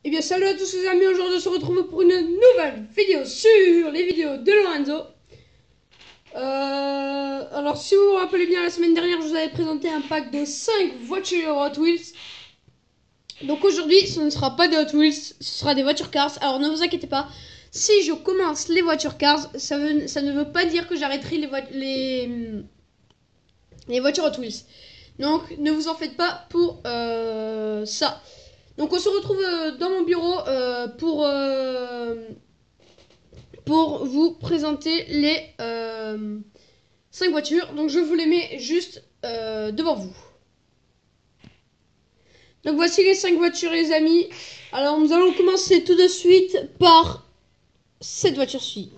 Eh bien salut à tous les amis, aujourd'hui on se retrouve pour une nouvelle vidéo sur les vidéos de Lorenzo. Alors si vous vous rappelez bien, la semaine dernière je vous avais présenté un pack de 5 voitures Hot Wheels. Donc aujourd'hui ce ne sera pas des Hot Wheels, ce sera des voitures Cars. Alors ne vous inquiétez pas, si je commence les voitures Cars, ça ne veut pas dire que j'arrêterai les voitures Hot Wheels. Donc ne vous en faites pas pour ça. Donc on se retrouve dans mon bureau pour vous présenter les 5 voitures. Donc je vous les mets juste devant vous. Donc voici les 5 voitures les amis. Alors nous allons commencer tout de suite par cette voiture-ci.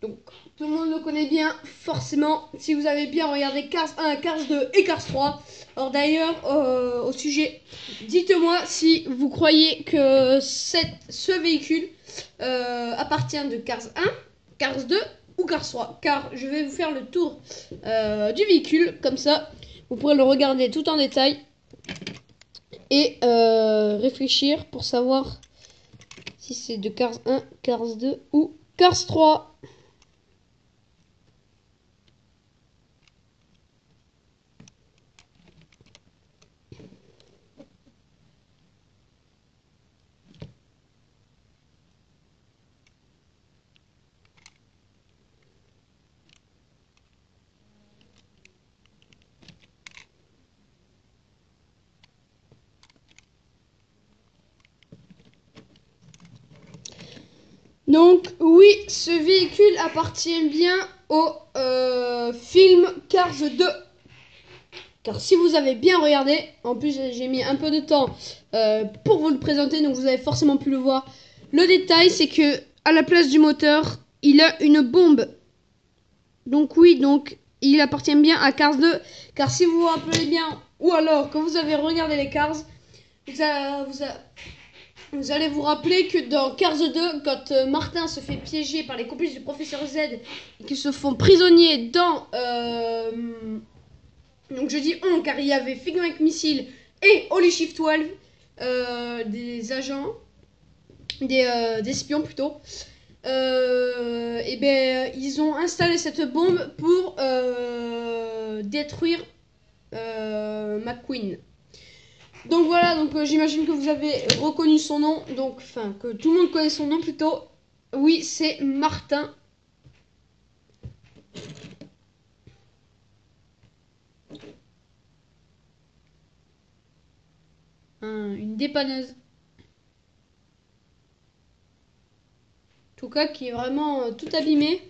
Donc tout le monde le connaît bien forcément si vous avez bien regardé Cars 1, Cars 2 et Cars 3. Alors d'ailleurs au sujet, dites-moi si vous croyez que ce véhicule appartient de Cars 1, Cars 2 ou Cars 3. Car je vais vous faire le tour du véhicule, comme ça vous pourrez le regarder tout en détail et réfléchir pour savoir si c'est de Cars 1, Cars 2 ou Cars 3. Donc oui, ce véhicule appartient bien au film Cars 2. Car si vous avez bien regardé, en plus j'ai mis un peu de temps pour vous le présenter, donc vous avez forcément pu le voir. Le détail, c'est que à la place du moteur, il a une bombe. Donc oui, donc il appartient bien à Cars 2. Car si vous vous rappelez bien, ou alors quand vous avez regardé les Cars, vous allez vous rappeler que dans Cars 2, quand Martin se fait piéger par les complices du professeur Z et qu'ils se font prisonniers dans... donc je dis on, car il y avait Figure avec Missile et Holy Shift 12, des agents, des espions plutôt. Et ben ils ont installé cette bombe pour détruire McQueen. Donc voilà, donc j'imagine que vous avez reconnu son nom, donc enfin que tout le monde connaît son nom plutôt. Oui, c'est Martin. Une dépanneuse. En tout cas, qui est vraiment tout abîmé.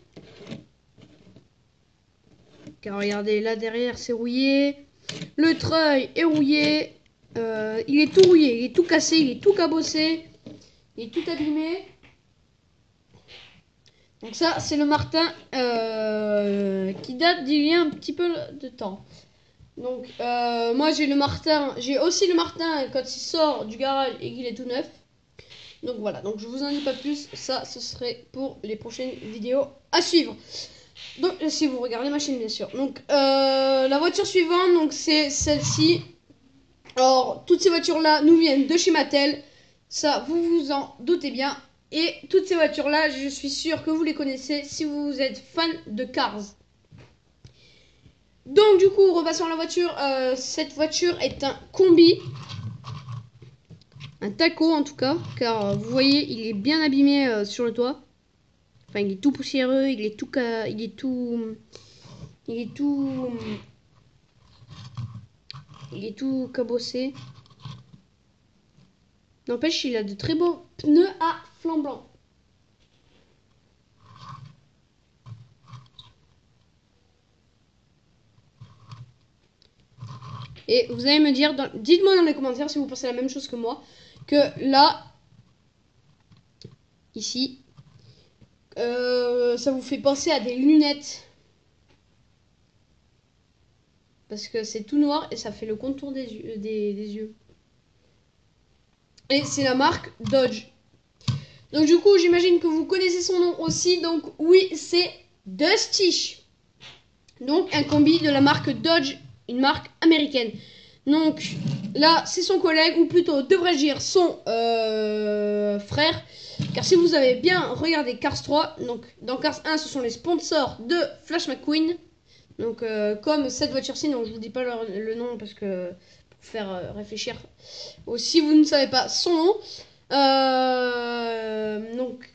Car regardez, là derrière c'est rouillé. Le treuil est rouillé. Il est tout rouillé, il est tout cassé, il est tout cabossé. Il est tout abîmé. Donc ça, c'est le Martin qui date d'il y a un petit peu de temps. Donc moi j'ai le Martin, j'ai aussi le Martin quand il sort du garage et qu'il est tout neuf. Donc voilà, donc je vous en dis pas plus, ça ce serait pour les prochaines vidéos à suivre. Donc si vous regardez ma chaîne bien sûr. Donc la voiture suivante, donc c'est celle-ci. Alors toutes ces voitures là nous viennent de chez Mattel, ça vous vous en doutez bien. Et toutes ces voitures là, je suis sûr que vous les connaissez si vous êtes fan de Cars. Donc du coup, repassons à la voiture. Cette voiture est un combi. Un taco en tout cas. Car vous voyez, il est bien abîmé sur le toit. Enfin, il est tout poussiéreux, il est tout cabossé. N'empêche, il a de très beaux pneus à flanc blanc. Et vous allez me dire, dites-moi dans les commentaires si vous pensez la même chose que moi, que là, ici, ça vous fait penser à des lunettes. Parce que c'est tout noir et ça fait le contour des yeux. Et c'est la marque Dodge. Donc du coup, j'imagine que vous connaissez son nom aussi. Donc oui, c'est Dusty. Donc un combi de la marque Dodge, une marque américaine. Donc là, c'est son collègue, ou plutôt devrais-je dire son frère. Car si vous avez bien regardé Cars 3, donc dans Cars 1, ce sont les sponsors de Flash McQueen. Donc comme cette voiture-ci, donc je vous dis pas le nom parce que pour faire réfléchir. Si vous ne savez pas son nom, donc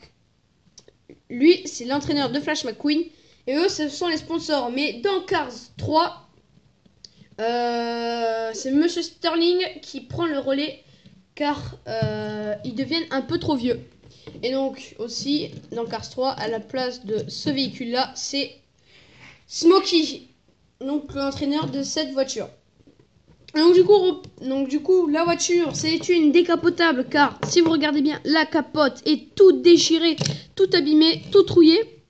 lui, c'est l'entraîneur de Flash McQueen. Et eux, ce sont les sponsors. Mais dans Cars 3, c'est Monsieur Sterling qui prend le relais car ils deviennent un peu trop vieux. Et donc aussi, dans Cars 3, à la place de ce véhicule-là, c'est Smokey, donc l'entraîneur de cette voiture. Donc du coup, la voiture, c'est une décapotable car si vous regardez bien, la capote est toute déchirée, toute abîmée, toute rouillée.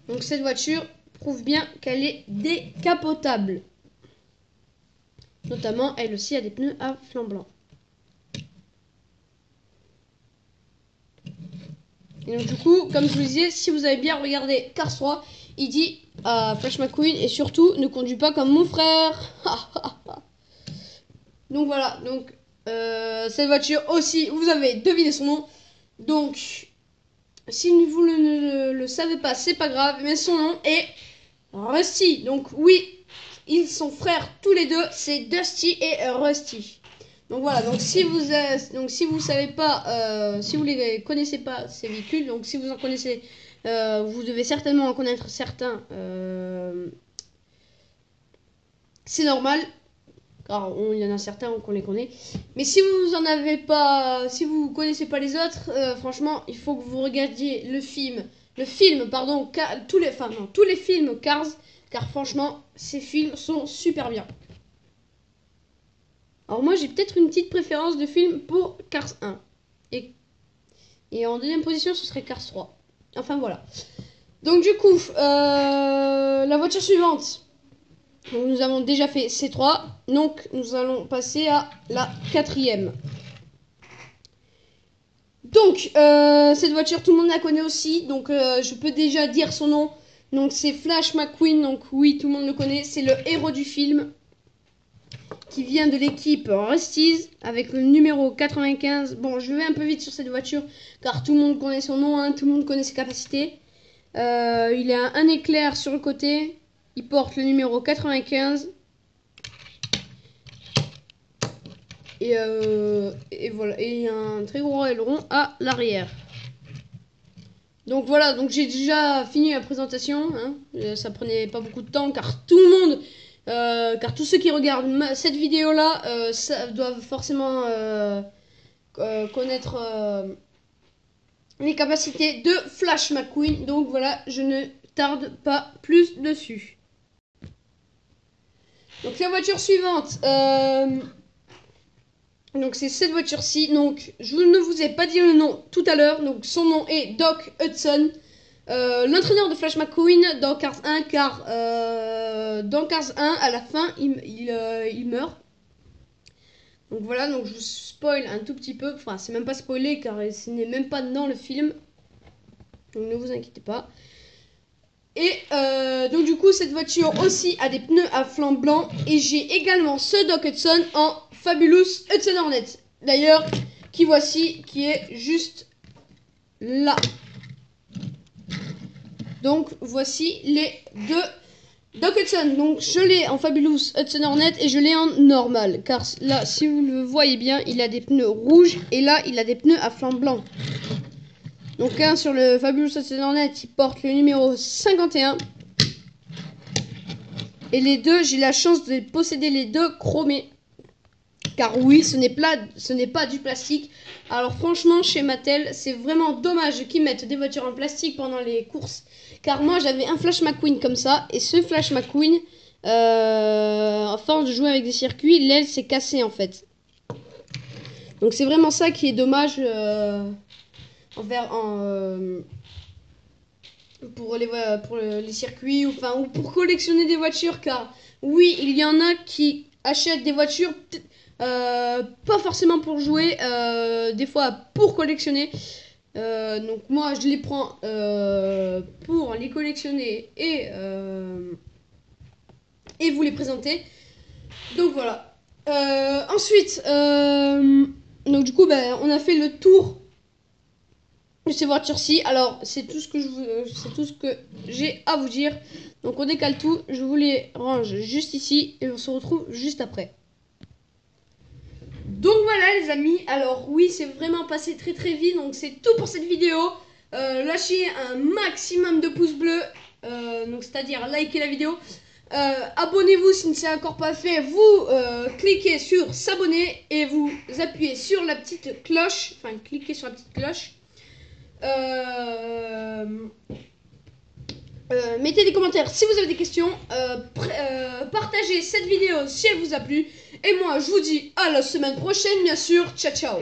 Donc cette voiture prouve bien qu'elle est décapotable. Notamment, elle aussi a des pneus à flanc blanc. Et donc du coup, comme je vous disais, si vous avez bien regardé Cars 3, il dit à Flash McQueen, et surtout, ne conduis pas comme mon frère. Donc voilà, donc cette voiture aussi, vous avez deviné son nom. Donc, si vous ne le savez pas, c'est pas grave, mais son nom est Rusty. Donc oui, ils sont frères tous les deux, c'est Dusty et Rusty. Donc voilà, donc si vous savez pas, si vous les connaissez pas ces véhicules, donc si vous en connaissez, vous devez certainement en connaître certains. C'est normal, car il y en a certains qu'on les connaît. Mais si vous en avez pas, si vous connaissez pas les autres, franchement, il faut que vous regardiez le film, pardon, tous les films Cars, car franchement, ces films sont super bien. Alors moi j'ai peut-être une petite préférence de film pour Cars 1. Et en deuxième position ce serait Cars 3. Enfin voilà. Donc du coup, la voiture suivante. Donc, nous avons déjà fait C3. Donc nous allons passer à la quatrième. Donc cette voiture tout le monde la connaît aussi. Donc je peux déjà dire son nom. Donc c'est Flash McQueen. Donc oui tout le monde le connaît. C'est le héros du film, qui vient de l'équipe Rusty's avec le numéro 95. Bon, je vais un peu vite sur cette voiture car tout le monde connaît son nom, hein, tout le monde connaît ses capacités. Il a un éclair sur le côté. Il porte le numéro 95. Et voilà, et il y a un très gros aileron à l'arrière. Donc voilà, donc j'ai déjà fini la présentation. Hein. Ça prenait pas beaucoup de temps car tout le monde... car tous ceux qui regardent cette vidéo là doivent forcément connaître les capacités de Flash McQueen. Donc voilà, je ne tarde pas plus dessus. Donc la voiture suivante, donc c'est cette voiture-ci. Donc je ne vous ai pas dit le nom tout à l'heure. Donc son nom est Doc Hudson. L'entraîneur de Flash McQueen dans Cars 1, car dans Cars 1, à la fin, il meurt. Donc voilà, donc je vous spoil un tout petit peu. Enfin, c'est même pas spoilé car ce n'est même pas dans le film. Donc ne vous inquiétez pas. Et donc du coup, cette voiture aussi a des pneus à flanc blanc. Et j'ai également ce Doc Hudson en Fabulous Hudson Hornet. D'ailleurs, qui est juste là. Donc voici les deux Doc Hudson. Donc je l'ai en Fabulous Hudson Hornet et je l'ai en normal. Car là, si vous le voyez bien, il a des pneus rouges et là, il a des pneus à flanc blanc. Donc sur le Fabulous Hudson Hornet, il porte le numéro 51. Et les deux, j'ai la chance de posséder les deux chromés. Car oui, ce n'est pas du plastique. Alors franchement, chez Mattel, c'est vraiment dommage qu'ils mettent des voitures en plastique pendant les courses. Car moi, j'avais un Flash McQueen comme ça. Et ce Flash McQueen, à force de jouer avec des circuits, l'aile s'est cassée en fait. Donc c'est vraiment ça qui est dommage pour les circuits ou pour collectionner des voitures. Car oui, il y en a qui achètent des voitures... pas forcément pour jouer, des fois pour collectionner. Donc moi je les prends pour les collectionner et vous les présenter. Donc voilà. Ensuite, donc du coup, ben, on a fait le tour de ces voitures-ci. Alors, c'est tout ce que c'est tout ce que j'ai à vous dire. Donc on décale tout. Je vous les range juste ici et on se retrouve juste après. Donc voilà les amis. Alors oui, c'est vraiment passé très très vite. Donc c'est tout pour cette vidéo. Lâchez un maximum de pouces bleus. Donc c'est-à-dire likez la vidéo. Abonnez-vous si ce n'est encore pas fait. Vous cliquez sur s'abonner et vous appuyez sur la petite cloche. Enfin, cliquez sur la petite cloche. Mettez des commentaires si vous avez des questions. Partagez cette vidéo si elle vous a plu. Et moi, je vous dis à la semaine prochaine, bien sûr. Ciao, ciao.